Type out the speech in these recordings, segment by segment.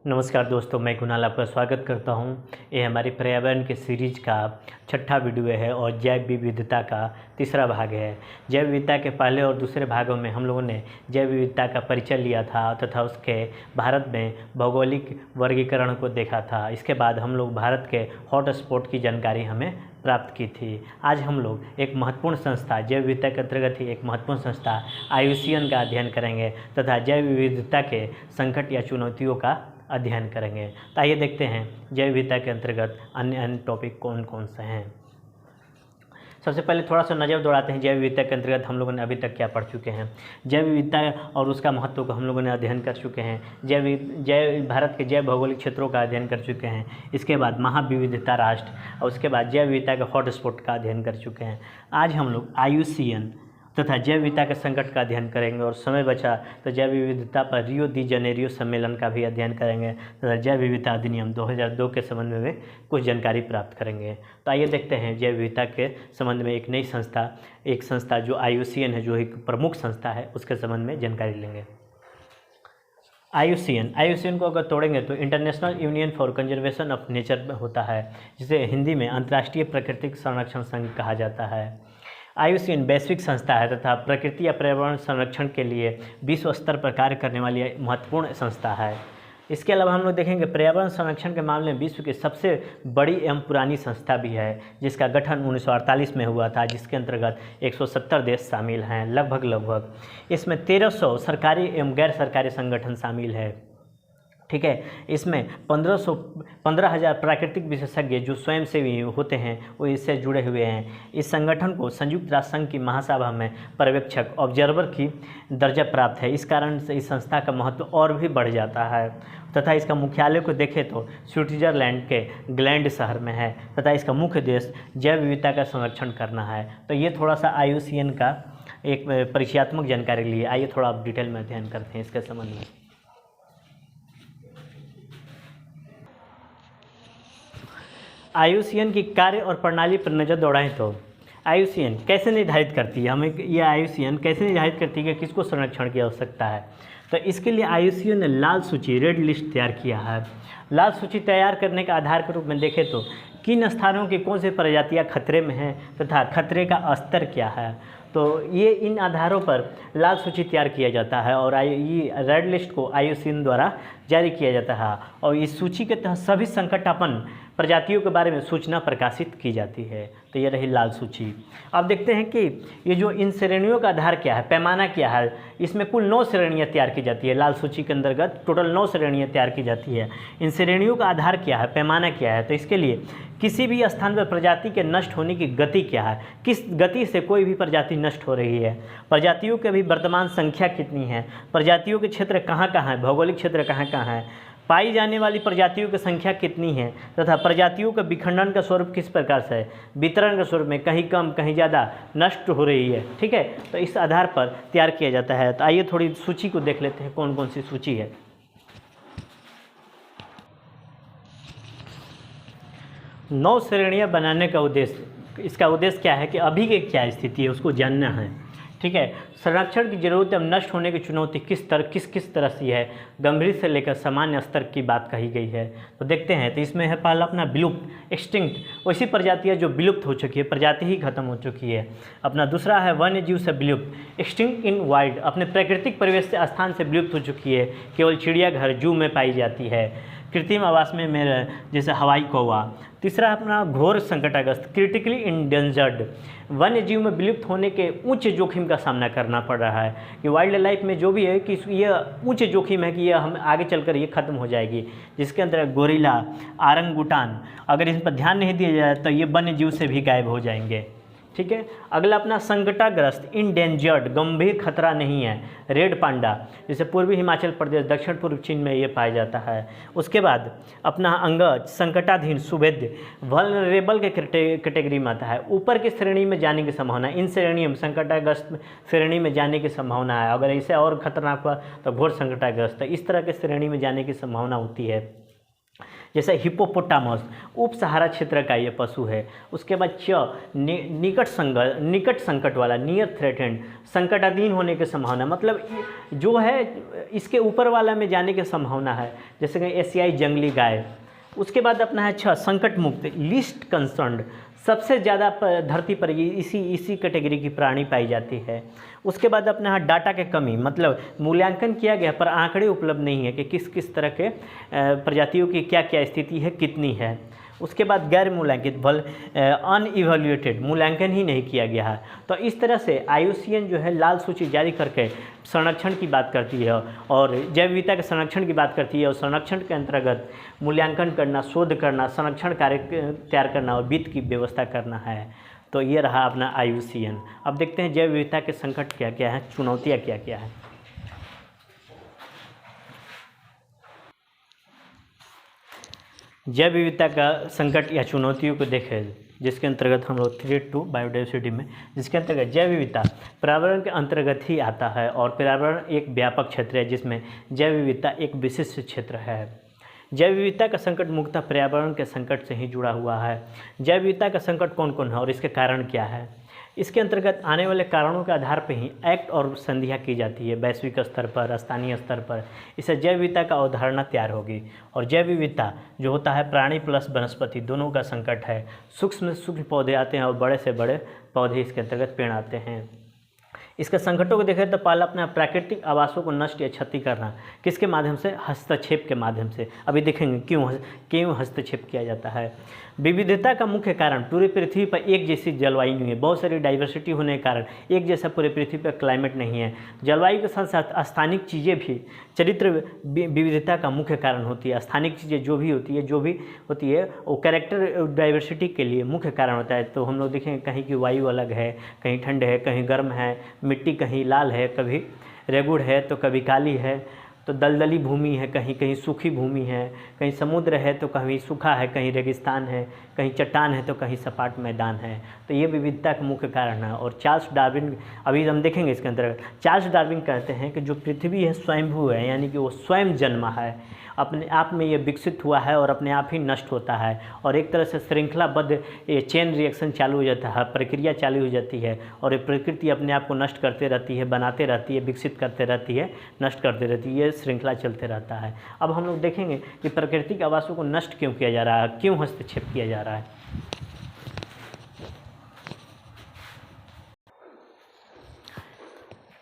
नमस्कार दोस्तों, मैं कुणाल आपका स्वागत करता हूं। ये हमारी पर्यावरण के सीरीज का छठा वीडियो है और जैव विविधता का तीसरा भाग है। जैव विविधता के पहले और दूसरे भागों में हम लोगों ने जैव विविधता का परिचय लिया था तथा उसके भारत में भौगोलिक वर्गीकरण को देखा था। इसके बाद हम लोग भारत के हॉट स्पॉट की जानकारी हमें प्राप्त की थी। आज हम लोग एक महत्वपूर्ण संस्था जैव विविधता के अंतर्गत ही एक महत्वपूर्ण संस्था IUCN का अध्ययन करेंगे तथा जैव विविधता के संकट या चुनौतियों का अध्ययन करेंगे। तो आइए देखते हैं जैव विविधता के अंतर्गत अन्य टॉपिक कौन कौन से हैं। सबसे पहले थोड़ा सा नज़र दौड़ाते हैं जैव विविधता के अंतर्गत हम लोगों ने अभी तक क्या पढ़ चुके हैं। जैव विविधता और उसका महत्व को हम लोगों ने अध्ययन कर चुके हैं। भारत के जैव भौगोलिक क्षेत्रों का अध्ययन कर चुके हैं। इसके बाद महाविविधता राष्ट्र और उसके बाद जैव विविधता के हॉट स्पॉट का अध्ययन कर चुके हैं। आज हम लोग IUCN तथा जैव विविधता के संकट का अध्ययन करेंगे और समय बचा तो जैव विविधता पर रियो दी जेनेरियो सम्मेलन का भी अध्ययन करेंगे तथा जैव विविधता अधिनियम 2002 के संबंध में कुछ जानकारी प्राप्त करेंगे। तो आइए देखते हैं जैव विविधता के संबंध में एक नई संस्था, एक संस्था जो IUCN है, जो एक प्रमुख संस्था है, उसके संबंध में जानकारी लेंगे। IUCN को अगर तोड़ेंगे तो international union for conservation of nature होता है, जिसे हिंदी में अंतर्राष्ट्रीय प्राकृतिक संरक्षण संघ कहा जाता है। IUCN वैश्विक संस्था है तथा प्रकृति या पर्यावरण संरक्षण के लिए विश्व स्तर पर कार्य करने वाली महत्वपूर्ण संस्था है। इसके अलावा हम लोग देखेंगे पर्यावरण संरक्षण के मामले में विश्व की सबसे बड़ी एवं पुरानी संस्था भी है, जिसका गठन 1948 में हुआ था, जिसके अंतर्गत 170 देश शामिल हैं लगभग। इसमें 1300 सरकारी एवं गैर सरकारी संगठन शामिल है। ठीक है, इसमें 15,000 प्राकृतिक विशेषज्ञ जो स्वयंसेवी होते हैं वो इससे जुड़े हुए हैं। इस संगठन को संयुक्त राष्ट्र संघ की महासभा में पर्यवेक्षक ऑब्जर्वर की दर्जा प्राप्त है। इस कारण से इस संस्था का महत्व और भी बढ़ जाता है तथा इसका मुख्यालय को देखें तो स्विट्जरलैंड के ग्लैंड शहर में है तथा इसका मुख्य उद्देश्य जैव विविधता का संरक्षण करना है। तो ये थोड़ा सा IUCN का एक परिचयात्मक जानकारी लिए। आइए थोड़ा आप डिटेल में अध्ययन करते हैं इसके संबंध में। IUCN की कार्य और प्रणाली पर नज़र दौड़ाएं तो IUCN कैसे निर्धारित करती है, हमें ये IUCN कैसे निर्धारित करती है कि किसको संरक्षण की आवश्यकता है। तो इसके लिए IUCN ने लाल सूची रेड लिस्ट तैयार किया है। लाल सूची तैयार करने के आधार के रूप में देखें तो किन स्थानों की कौन सी प्रजातियां खतरे में हैं तथा खतरे का स्तर क्या है, तो ये इन आधारों पर लाल सूची तैयार किया जाता है और ये रेड लिस्ट को IUCN द्वारा जारी किया जाता है और इस सूची के तहत सभी संकटापन्न प्रजातियों के बारे में सूचना प्रकाशित की जाती है। तो ये रही लाल सूची। अब देखते हैं कि ये जो इन श्रेणियों का आधार क्या है, पैमाना क्या है। इसमें कुल 9 श्रेणियाँ तैयार की जाती है। लाल सूची के अंतर्गत टोटल 9 श्रेणियाँ तैयार की जाती है। इन श्रेणियों का आधार क्या है, पैमाना क्या है, तो इसके लिए किसी भी स्थान पर प्रजाति के नष्ट होने की गति क्या है, किस गति से कोई भी प्रजाति नष्ट हो रही है, प्रजातियों की अभी वर्तमान संख्या कितनी है, प्रजातियों के क्षेत्र कहाँ कहाँ है, भौगोलिक क्षेत्र कहाँ कहाँ है, पाई जाने वाली प्रजातियों की संख्या कितनी है तथा प्रजातियों का विखंडन का स्वरूप किस प्रकार से है, वितरण के स्वरूप में कहीं कम कहीं ज़्यादा नष्ट हो रही है। ठीक है, तो इस आधार पर तैयार किया जाता है। तो आइए थोड़ी सूची को देख लेते हैं कौन कौन सी सूची है। 9 श्रेणियाँ बनाने का उद्देश्य, इसका उद्देश्य क्या है कि अभी की क्या स्थिति है उसको जानना है। ठीक है, संरक्षण की जरूरत एवं नष्ट होने की चुनौती किस तरह से है, गंभीर से लेकर सामान्य स्तर की बात कही गई है। तो देखते हैं, तो इसमें है पहला अपना विलुप्त एक्सटिंक्ट, वैसी प्रजातियां जो विलुप्त हो चुकी है, प्रजाति ही खत्म हो चुकी है। अपना दूसरा है वन्य जीव से विलुप्त, एक्सटिंक्ट इन वाइल्ड, अपने प्राकृतिक परिवेश से स्थान से विलुप्त हो चुकी है, केवल चिड़ियाघर जू में पाई जाती है, कृत्रिम आवास में मेरे जैसे हवाई कौवा। तीसरा अपना घोर संकटग्रस्त, क्रिटिकली इंडेंजर्ड, वन्य जीव में विलुप्त होने के उच्च जोखिम का सामना करना पड़ रहा है कि वाइल्ड लाइफ में जो भी है कि ये उच्च जोखिम है कि ये हम आगे चलकर ये ख़त्म हो जाएगी, जिसके अंदर गोरिल्ला, आरंगुटान, अगर इस पर ध्यान नहीं दिया जाए तो ये वन्य जीव से भी गायब हो जाएंगे। ठीक है, अगला अपना संकटाग्रस्त, इंडेंजर्ड, गंभीर खतरा नहीं है, रेड पांडा, जैसे पूर्वी हिमाचल प्रदेश, दक्षिण पूर्व चीन में ये पाया जाता है। उसके बाद अपना अंगज, संकटाधीन, सुभेद्य, वल्नरेबल के कैटेगरी में आता है। ऊपर की श्रेणी में जाने की संभावना, इन श्रेणियों में संकटाग्रस्त श्रेणी में जाने की संभावना है। अगर इसे और खतरनाक हुआ तो घोर संकटाग्रस्त, इस तरह के श्रेणी में जाने की संभावना होती है। जैसे हिप्पोपोटामस उप सहारा क्षेत्र का ये पशु है। उसके बाद निकट संकट वाला, नियर थ्रेटेंड, संकटाधीन होने की संभावना, मतलब जो है इसके ऊपर वाला में जाने की संभावना है, जैसे कि एशियाई जंगली गाय। उसके बाद अपना है संकट मुक्त, लीस्ट कंसर्न्ड, सबसे ज़्यादा धरती पर इसी कैटेगरी की प्राणी पाई जाती है। उसके बाद अपने यहाँ डाटा के कमी, मतलब मूल्यांकन किया गया पर आंकड़े उपलब्ध नहीं है कि किस किस तरह के प्रजातियों की क्या क्या स्थिति है, कितनी है। उसके बाद गैर मूल्यांकित, अनइवैल्यूएटेड, मूल्यांकन ही नहीं किया गया है। तो इस तरह से IUCN जो है लाल सूची जारी करके संरक्षण की बात करती है और जैव विविधता के संरक्षण की बात करती है, और संरक्षण के अंतर्गत मूल्यांकन करना, शोध करना, संरक्षण कार्य तैयार करना और वित्त की व्यवस्था करना है। तो ये रहा अपना IUCN। अब देखते हैं जैव विविधता के संकट क्या क्या हैं, चुनौतियाँ क्या क्या हैं। जैव विविधता का संकट या चुनौतियों को देखें, जिसके अंतर्गत हम लोग थ्रेट टू बायोडाइवर्सिटी में, जिसके अंतर्गत जैव विविधता पर्यावरण के अंतर्गत ही आता है और पर्यावरण एक व्यापक क्षेत्र है जिसमें जैव विविधता एक विशिष्ट क्षेत्र है। जैव विविधता का संकट मुख्यतः पर्यावरण के संकट से ही जुड़ा हुआ है। जैव विविधता का संकट कौन कौन है और इसके कारण क्या है? इसके अंतर्गत आने वाले कारणों के आधार पर ही एक्ट और संधियाँ की जाती है, वैश्विक स्तर पर, स्थानीय स्तर पर। इससे जैव विविधता का अवधारणा तैयार होगी। और जैव विविधता जो होता है प्राणी प्लस वनस्पति दोनों का संकट है। सूक्ष्म पौधे आते हैं और बड़े से बड़े पौधे इसके अंतर्गत पेड़ आते हैं। इसके संकटों को देखें तो पहला अपने प्राकृतिक आवासों को नष्ट या क्षति करना, किसके माध्यम से? हस्तक्षेप के माध्यम से। अभी देखेंगे क्यों हस्तक्षेप किया जाता है। विविधता का मुख्य कारण पूरी पृथ्वी पर एक जैसी जलवायु नहीं है, बहुत सारी डाइवर्सिटी होने के कारण एक जैसा पूरी पृथ्वी पर क्लाइमेट नहीं है। जलवायु के साथ साथ स्थानिक चीज़ें भी चरित्र विविधता का मुख्य कारण होती है। स्थानिक चीज़ें जो भी होती है वो कैरेक्टर डाइवर्सिटी के लिए मुख्य कारण होता है। तो हम लोग देखेंगे कहीं की वायु अलग है, कहीं ठंड है, कहीं गर्म है, मिट्टी कहीं लाल है, कभी रेगुड़ है तो कभी काली है, तो दलदली भूमि है, कहीं कहीं सूखी भूमि है, कहीं समुद्र है तो कहीं सूखा है, कहीं रेगिस्तान है, कहीं चट्टान है तो कहीं सपाट मैदान है। तो ये विविधता का मुख्य कारण है। और चार्ल्स डार्विन, अभी हम देखेंगे इसके अंतर्गत, चार्ल्स डार्विन कहते हैं कि जो पृथ्वी है स्वयंभू है, यानी कि वो स्वयं जन्मा है, अपने आप में ये विकसित हुआ है और अपने आप ही नष्ट होता है। और एक तरह से श्रृंखलाबद्ध ये चेन रिएक्शन चालू हो जाता है, प्रक्रिया चालू हो जाती है और ये प्रकृति अपने आप को नष्ट करते रहती है, बनाते रहती है, विकसित करते रहती है, नष्ट करते रहती है, ये श्रृंखला चलते रहता है। अब हम लोग देखेंगे कि प्राकृतिक आवासों को नष्ट क्यों किया जा रहा है, क्यों हस्तक्षेप किया जा रहा है।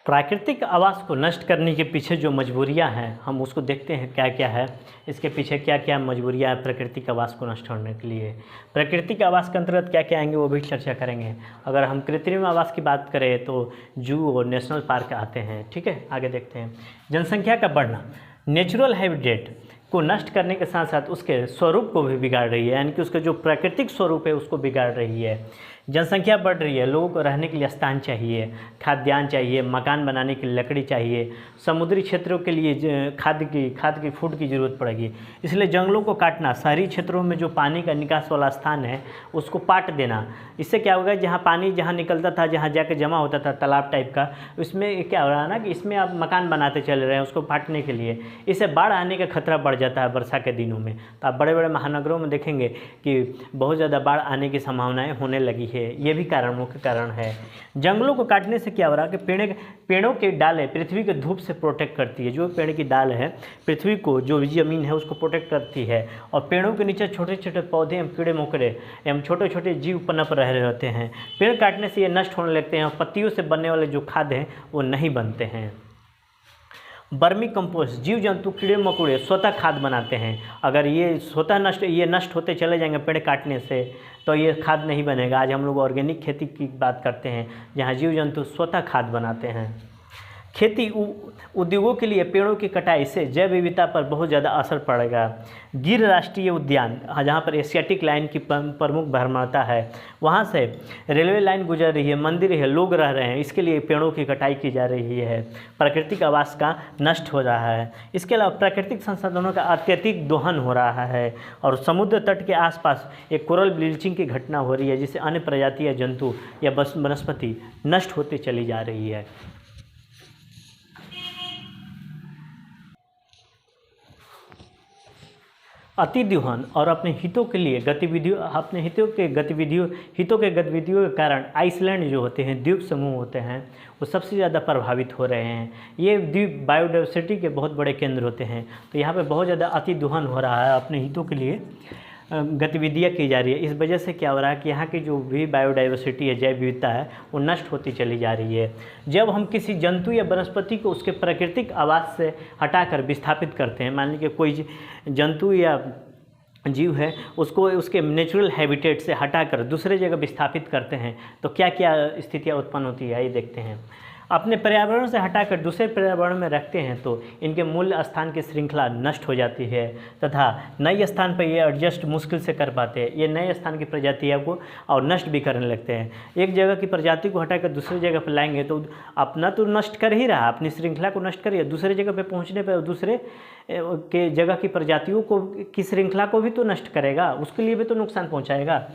प्राकृतिक आवास को नष्ट करने के पीछे जो मजबूरियां हैं हम उसको देखते हैं क्या क्या है, इसके पीछे क्या क्या मजबूरियां हैं प्राकृतिक आवास को नष्ट करने के लिए। प्राकृतिक आवास के अंतर्गत क्या क्या आएंगे वो भी चर्चा करेंगे। अगर हम कृत्रिम आवास की बात करें तो जू और नेशनल पार्क आते हैं। ठीक है, आगे देखते हैं। जनसंख्या का बढ़ना नेचुरल हैबिटेट को नष्ट करने के साथ साथ उसके स्वरूप को भी बिगाड़ रही है, यानी कि उसका जो प्राकृतिक स्वरूप है उसको बिगाड़ रही है। जनसंख्या बढ़ रही है, लोगों को रहने के लिए स्थान चाहिए, खाद्यान्न चाहिए, मकान बनाने के लिए लकड़ी चाहिए, समुद्री क्षेत्रों के लिए खाद की फूड की ज़रूरत पड़ेगी। इसलिए जंगलों को काटना, शहरी क्षेत्रों में जो पानी का निकास वाला स्थान है उसको पाट देना। इससे क्या होगा, जहाँ पानी जहाँ निकलता था, जहाँ जाकर जमा होता था तालाब टाइप का, उसमें क्या हो रहा है ना कि इसमें आप मकान बनाते चले रहे हैं उसको पाटने के लिए। इससे बाढ़ आने का खतरा बढ़ जाता है वर्षा के दिनों में। तो आप बड़े बड़े महानगरों में देखेंगे कि बहुत ज़्यादा बाढ़ आने की संभावनाएँ होने लगी है। ये भी मुख्य कारण है। जंगलों को काटने से क्या हो रहा है कि पेड़ों के डालें पृथ्वी के धूप से प्रोटेक्ट करती है। जो पेड़ की डाल है पृथ्वी को, जो ज़मीन है उसको प्रोटेक्ट करती है। और पेड़ों के नीचे छोटे छोटे पौधे एवं कीड़े मकोड़े एवं छोटे छोटे जीव पनप रहे रहते हैं। पेड़ काटने से ये नष्ट होने लगते हैं और पत्तियों से बनने वाले जो खाद हैं वो नहीं बनते हैं। वर्मी कंपोस्ट, जीव जंतु कीड़े मकोड़े स्वतः खाद बनाते हैं। अगर ये स्वतः नष्ट होते चले जाएंगे पेड़ काटने से तो ये खाद नहीं बनेगा। आज हम लोग ऑर्गेनिक खेती की बात करते हैं जहाँ जीव जंतु स्वतः खाद बनाते हैं। खेती उद्योगों के लिए पेड़ों की कटाई से जैव विविधता पर बहुत ज़्यादा असर पड़ेगा। गिर राष्ट्रीय उद्यान, जहाँ पर एशियाटिक लाइन की प्रमुख भ्रमणता है, वहाँ से रेलवे लाइन गुजर रही है, मंदिर है, लोग रह रहे हैं, इसके लिए पेड़ों की कटाई की जा रही है। प्राकृतिक आवास का नष्ट हो रहा है। इसके अलावा प्राकृतिक संसाधनों का अत्यधिक दोहन हो रहा है और समुद्र तट के आसपास एक कोरल ब्लीचिंग की घटना हो रही है, जिससे अन्य प्रजाति या जंतु या वनस्पति नष्ट होती चली जा रही है। अतिदोहन और अपने हितों के लिए गतिविधियों अपने हितों के गतिविधियों के कारण आइसलैंड जो होते हैं, द्वीप समूह होते हैं, वो सबसे ज़्यादा प्रभावित हो रहे हैं। ये द्वीप बायोडाइवर्सिटी के बहुत बड़े केंद्र होते हैं, तो यहाँ पे बहुत ज़्यादा अतिदोहन हो रहा है, अपने हितों के लिए गतिविधियाँ की जा रही है। इस वजह से क्या हो रहा है कि यहाँ की जो भी बायोडाइवर्सिटी है, जैव विविधता है, वो नष्ट होती चली जा रही है। जब हम किसी जंतु या वनस्पति को उसके प्राकृतिक आवास से हटाकर विस्थापित करते हैं, मान लीजिए कोई जंतु या जीव है, उसको उसके नेचुरल हैबिटेट से हटाकर दूसरे जगह विस्थापित करते हैं, तो क्या क्या स्थितियाँ उत्पन्न होती है, ये देखते हैं। अपने पर्यावरण से हटाकर दूसरे पर्यावरण में रखते हैं तो इनके मूल स्थान की श्रृंखला नष्ट हो जाती है तथा नए स्थान पर ये एडजस्ट मुश्किल से कर पाते हैं। ये नए स्थान की प्रजातियों को और नष्ट भी करने लगते हैं। एक जगह की प्रजाति को हटाकर दूसरी जगह पर लाएंगे तो अपना तो नष्ट कर ही रहा, अपनी श्रृंखला को नष्ट करिए, दूसरे जगह पर पहुँचने पर दूसरे के जगह की प्रजातियों को की श्रृंखला को भी तो नष्ट करेगा, उसके लिए भी तो नुकसान पहुँचाएगा।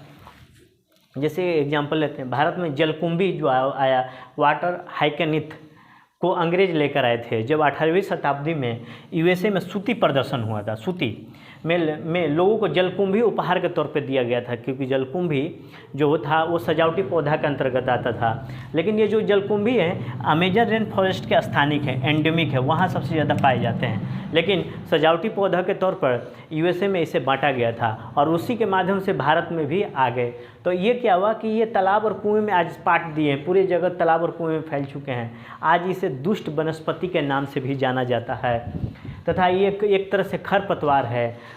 जैसे एग्जांपल लेते हैं, भारत में जलकुंभी जो आया, वाटर हाइकेनिथ को अंग्रेज लेकर आए थे। जब 18वीं शताब्दी में यूएसए में सूती प्रदर्शन हुआ था, सूती में लोगों को जलकुंभी उपहार के तौर पे दिया गया था, क्योंकि जलकुंभी जो था वो सजावटी पौधा के अंतर्गत आता था। लेकिन ये जो जलकुंभी है अमेजन रेन फॉरेस्ट के स्थानिक है, एंडेमिक है, वहाँ सबसे ज़्यादा पाए जाते हैं। लेकिन सजावटी पौधा के तौर पर यूएसए में इसे बांटा गया था और उसी के माध्यम से भारत में भी आ गए। तो ये क्या हुआ कि ये तालाब और कुएं में आज पाट दिए हैं, पूरे जगत तालाब और कुएं में फैल चुके हैं। आज इसे दुष्ट वनस्पति के नाम से भी जाना जाता है तथा ये एक तरह से खरपतवार है।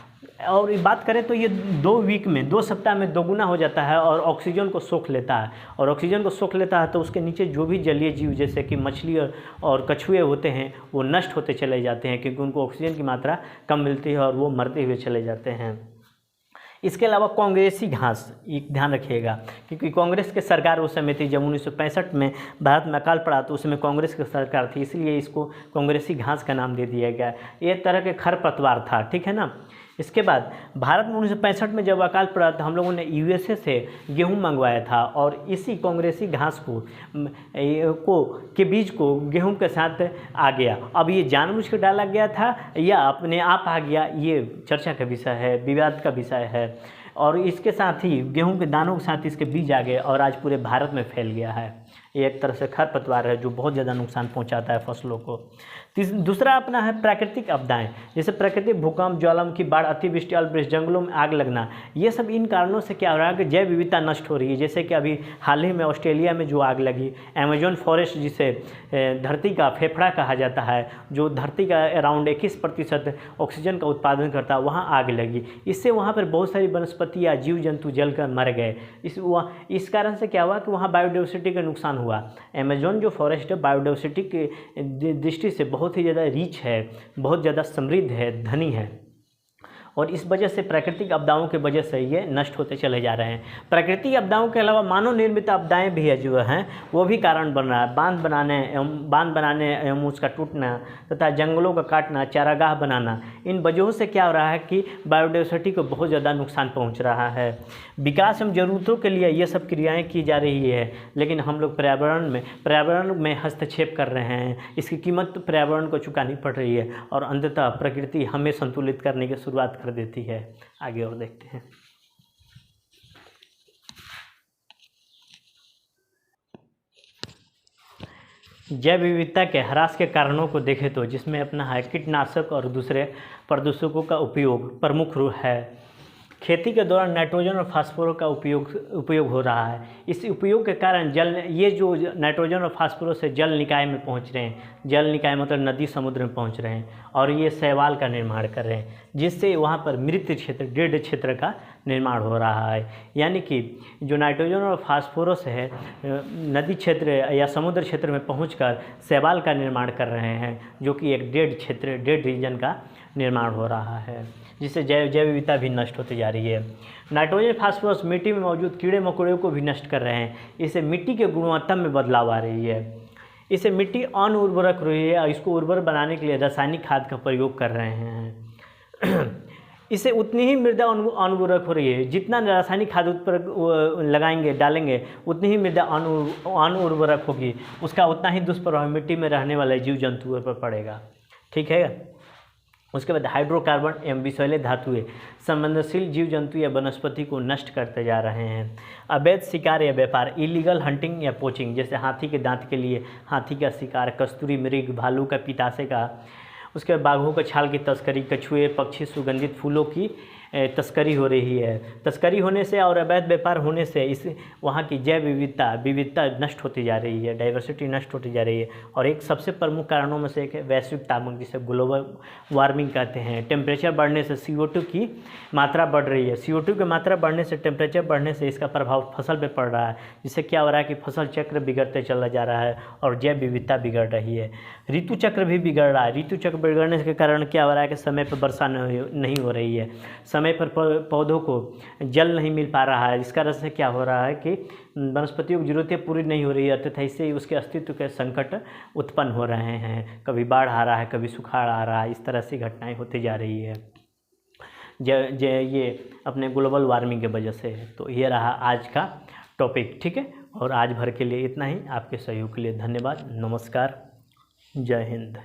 और बात करें तो ये 2 सप्ताह में दोगुना हो जाता है और ऑक्सीजन को सोख लेता है। और ऑक्सीजन को सोख लेता है तो उसके नीचे जो भी जलीय जीव जैसे कि मछली और कछुए होते हैं वो नष्ट होते चले जाते हैं, क्योंकि उनको ऑक्सीजन की मात्रा कम मिलती है और वो मरते हुए चले जाते हैं। इसके अलावा कांग्रेसी घास, एक ध्यान रखिएगा, क्योंकि कांग्रेस की सरकार उस समय थी जब 1965 में भारत में अकाल पड़ा, तो उसमें कांग्रेस की सरकार थी, इसलिए इसको कांग्रेसी घास का नाम दे दिया गया। ये तरह के खरपतवार था, ठीक है ना। इसके बाद भारत में 1965 में जब अकाल पड़ा तो हम लोगों ने यूएसए से गेहूं मंगवाया था और इसी कांग्रेसी घास के बीज को गेहूं के साथ आ गया। अब ये जानबूझ कर डाला गया था या अपने आप आ गया, ये चर्चा का विषय है, विवाद का विषय है। और इसके साथ ही गेहूं के दानों के साथ इसके बीज आ गए और आज पूरे भारत में फैल गया है। ये एक तरह से खरपतवार है जो बहुत ज़्यादा नुकसान पहुंचाता है फसलों को। दूसरा अपना है प्राकृतिक आपदाएं, जैसे प्राकृतिक भूकंप, ज्वालामुखी, बाढ़, अतिवृष्टि, अल्पवृष्टि, जंगलों में आग लगना। ये सब इन कारणों से क्या हो रहा है कि जैव विविधता नष्ट हो रही है। जैसे कि अभी हाल ही में ऑस्ट्रेलिया में जो आग लगी, अमेजन फॉरेस्ट जिसे धरती का फेफड़ा कहा जाता है, जो धरती का अराउंड 21% ऑक्सीजन का उत्पादन करता है, वहाँ आग लगी। इससे वहाँ पर बहुत सारी वनस्पति या जीव जंतु जलकर मर गए। इस कारण से क्या हुआ कि वहाँ बायोडाइवर्सिटी का नुकसान हुआ। अमेजन जो फॉरेस्ट है बायोडाइवर्सिटी की दृष्टि से बहुत ही ज़्यादा रिच है, बहुत ज़्यादा समृद्ध है, धनी है, और इस वजह से प्राकृतिक आपदाओं की वजह से ये नष्ट होते चले जा रहे हैं। प्राकृतिक आपदाओं के अलावा मानव निर्मित आपदाएं भी है जो हैं वो भी कारण बन रहा है। बांध बनाने एवं उसका टूटना तथा जंगलों का काटना, चारागाह बनाना, इन वजहों से क्या हो रहा है कि बायोडाइवर्सिटी को बहुत ज़्यादा नुकसान पहुँच रहा है। विकास एवं ज़रूरतों के लिए ये सब क्रियाएँ की जा रही है, लेकिन हम लोग पर्यावरण में हस्तक्षेप कर रहे हैं। इसकी कीमत पर्यावरण को चुकानी पड़ रही है और अंततः प्रकृति हमें संतुलित करने की शुरुआत कर देती है। आगे और देखते हैं। जैव विविधता के ह्रास के कारणों को देखें तो जिसमें अपना है कीटनाशक और दूसरे प्रदूषकों का उपयोग प्रमुख रूप है। खेती के दौरान नाइट्रोजन और फास्फोरस का उपयोग हो रहा है। इस उपयोग के कारण ये जो नाइट्रोजन और फास्फोरस है जल निकाय में पहुंच रहे हैं। जल निकाय मतलब नदी समुद्र में पहुंच रहे हैं और ये शैवाल का निर्माण कर रहे हैं, जिससे वहाँ पर मृत क्षेत्र, डेड क्षेत्र का निर्माण हो रहा है। यानी कि जो नाइट्रोजन और फास्फोरस है नदी क्षेत्र या समुद्र क्षेत्र में पहुंचकर शैवाल का निर्माण कर रहे हैं, जो कि एक डेड क्षेत्र, डेड रीजन का निर्माण हो रहा है, जिससे जैव विविधता भी नष्ट होती जा रही है। नाइट्रोजन फास्फोरस मिट्टी में मौजूद कीड़े मकोड़ों को भी नष्ट कर रहे हैं। इससे मिट्टी के गुणवत्ता में बदलाव आ रही है। इससे मिट्टी अनउर्वरक रही है और इसको उर्वर बनाने के लिए रासायनिक खाद का प्रयोग कर रहे हैं। इससे उतनी ही मृदा अनउर्वरक हो रही है। जितना रासायनिक खाद डालेंगे उतनी ही मृदा अनउर्वरक होगी, उसका उतना ही दुष्प्रभाव मिट्टी में रहने वाले जीव जंतुओं पर पड़ेगा। ठीक है। उसके बाद हाइड्रोकार्बन एवं विषैले धातुएं संवेदनशील जीव जंतु या वनस्पति को नष्ट करते जा रहे हैं। अवैध शिकार या व्यापार, इलीगल हंटिंग या पोचिंग, जैसे हाथी के दांत के लिए हाथी का शिकार, कस्तूरी मृग, भालू का, पितासे का, उसके बाद बाघों के छाल की तस्करी, कछुए, पक्षी, सुगंधित फूलों की तस्करी हो रही है। तस्करी होने से और अवैध व्यापार होने से इस वहाँ की जैव विविधता नष्ट होती जा रही है, डाइवर्सिटी नष्ट होती जा रही है। और एक सबसे प्रमुख कारणों में से एक है वैश्विक तापमान, जिसे ग्लोबल वार्मिंग कहते हैं। टेम्परेचर बढ़ने से CO2 की मात्रा बढ़ रही है। CO2 की मात्रा बढ़ने से, टेम्परेचर बढ़ने से इसका प्रभाव फसल पे पड़ रहा है, जिससे क्या हो रहा है कि फसल चक्र बिगड़ते चला जा रहा है और जैव विविधता बिगड़ रही है। ऋतु चक्र भी बिगड़ रहा है। ऋतु चक्र बिगड़ने के कारण क्या हो रहा है कि समय पर वर्षा नहीं हो रही है, समय पर पौधों को जल नहीं मिल पा रहा है। इस कारण से क्या हो रहा है कि वनस्पतियों की जरूरतें पूरी नहीं हो रही है, तथा इससे उसके अस्तित्व के संकट उत्पन्न हो रहे हैं। कभी बाढ़ आ रहा है, कभी सुखाड़ आ रहा है, इस तरह से घटनाएं होती जा रही है ये अपने ग्लोबल वार्मिंग की वजह से। तो ये रहा आज का टॉपिक, ठीक है। और आज भर के लिए इतना ही। आपके सहयोग के लिए धन्यवाद। नमस्कार, जय हिंद।